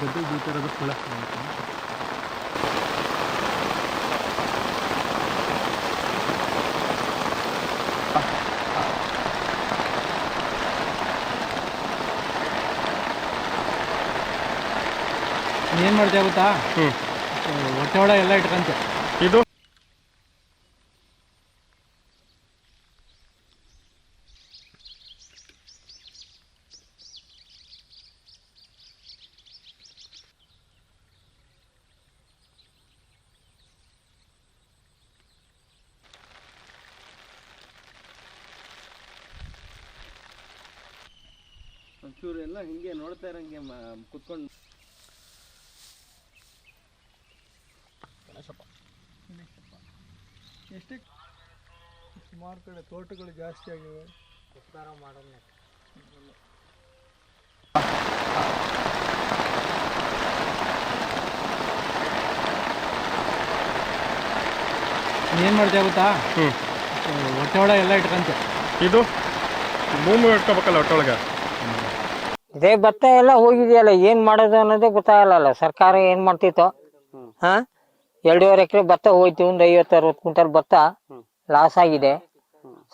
ಗದ್ದೆ ಬೀಳ್ತಿರೋದು ಹುಳ. ಏನು ಮಾಡ್ತೀಯ ಗೊತ್ತಾ? ಹೊಟ್ಟೆ ಒಳಗೆ ಎಲ್ಲ ಇಟ್ಕೊಂತೆ. ಇದು ಒಂಚೂರು ಎಲ್ಲ ಹಿಂಗೆ ನೋಡ್ತಾ ಇರಂಗೆ ಕುತ್ಕೊಂಡು. ಎಷ್ಟೇ ಸುಮಾರು ಕಡೆ ತೋಟಗಳು ಜಾಸ್ತಿ ಆಗಿವೆ. ಉಪಕಾರ ಮಾಡೋಣ. ಏನು ಮಾಡ್ತೀಯ ಗೊತ್ತಾ? ಹೊಟ್ಟೆ ಒಳಗೆ ಎಲ್ಲ ಇಟ್ಕೊಂತೆ. ಇದು ಭೂಮಿ ಇಟ್ಕೋಬೇಕಲ್ಲ ಹೊಟ್ಟೆ ಒಳಗೆ. ಇದೇ ಭತ್ತ ಎಲ್ಲ ಹೋಗಿದೆಯಲ್ಲ, ಏನ್ ಮಾಡೋದು ಅನ್ನೋದೇ ಗೊತ್ತಾಗಲ್ಲ. ಸರ್ಕಾರ ಏನ್ ಮಾಡ್ತಿತ್ತೋ. 2.5 ಎಕರೆ ಭತ್ತ ಹೋಯ್ತು, ಒಂದು 50-60 ಕ್ವಿಂಟಲ್ ಭತ್ತ ಲಾಸ್ ಆಗಿದೆ.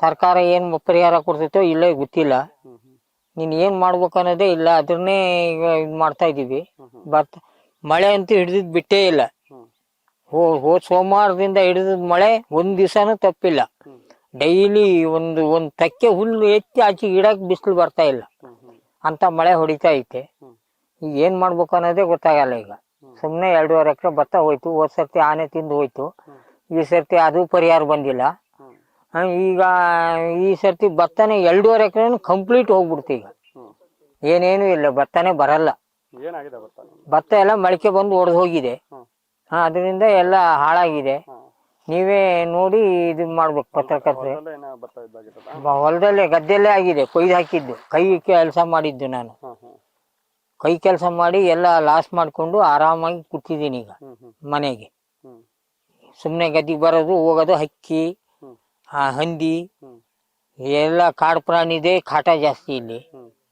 ಸರ್ಕಾರ ಏನ್ ಪರಿಹಾರ ಕೊಡ್ತಿತ್ತೋ ಇಲ್ಲೇ ಗೊತ್ತಿಲ್ಲ. ನೀನ್ ಏನ್ ಮಾಡ್ಬೇಕು ಅನ್ನೋದೇ ಇಲ್ಲ, ಅದನ್ನೇ ಈಗ ಇದು ಮಾಡ್ತಾ ಇದೀವಿ. ಭತ್ತ ಮಳೆ ಅಂತೂ ಹಿಡಿದ್ ಬಿಟ್ಟೇ ಇಲ್ಲ. ಹೋದ್ ಸೋಮವಾರದಿಂದ ಹಿಡಿದ ಮಳೆ ಒಂದ್ ದಿವಸನೂ ತಪ್ಪಿಲ್ಲ. ಡೈಲಿ ಒಂದು ತಕ್ಕೆ ಹುಲ್ಲು ಎತ್ತಿ ಆಚೆ ಗಿಡಕ್ಕೆ ಬಿಸಿಲು ಬರ್ತಾ ಇಲ್ಲ ಅಂತ ಮಳೆ ಹೊಡಿತಾ ಐತೆ. ಈಗ ಏನ್ ಮಾಡ್ಬೇಕು ಅನ್ನೋದೇ ಗೊತ್ತಾಗಲ್ಲ. ಈಗ ಸುಮ್ನೆ 2.5 ಎಕರೆ ಭತ್ತ ಹೋಯ್ತು. ಹೋದ್ ಸರ್ತಿ ಆನೆ ತಿಂದು ಹೋಯ್ತು. ಈ ಸರ್ತಿ ಅದು ಪರಿಹಾರ ಬಂದಿಲ್ಲ. ಈಗ ಈ ಸರ್ತಿ ಭತ್ತನೇ 2.5 ಎಕರೆ ಕಂಪ್ಲೀಟ್ ಹೋಗ್ಬಿಡ್ತು. ಈಗ ಏನೇನು ಇಲ್ಲ, ಭತ್ತನೇ ಬರಲ್ಲ. ಭತ್ತ ಎಲ್ಲ ಮೊಳಕೆ ಬಂದು ಒಡೆದು ಹೋಗಿದೆ. ಅದರಿಂದ ಎಲ್ಲ ಹಾಳಾಗಿದೆ. ನೀವೇ ನೋಡಿ ಇದು ಮಾಡ್ಬೇಕು ಪತ್ರಕರ್ತರೆ. ಹೊಲದಲ್ಲೇ ಗದ್ದೆಲ್ಲೇ ಆಗಿದೆ, ಕೊಯ್ದು ಹಾಕಿದ್ದು. ಕೈ ಕೆಲಸ ಮಾಡಿದ್ದು ನಾನು. ಕೈ ಕೆಲಸ ಮಾಡಿ ಎಲ್ಲ ಲಾಸ್ ಮಾಡ್ಕೊಂಡು ಆರಾಮಾಗಿ ಕೂತಿದ್ದೀನಿ ಈಗ ಮನೆಗೆ. ಸುಮ್ಮನೆ ಗದ್ದಿಗೆ ಬರೋದು ಹೋಗೋದು. ಹಕ್ಕಿ, ಹಂದಿ ಎಲ್ಲ ಕಾಡು ಪ್ರಾಣಿ ಇದೆ, ಕಾಟ ಜಾಸ್ತಿ ಇಲ್ಲಿ.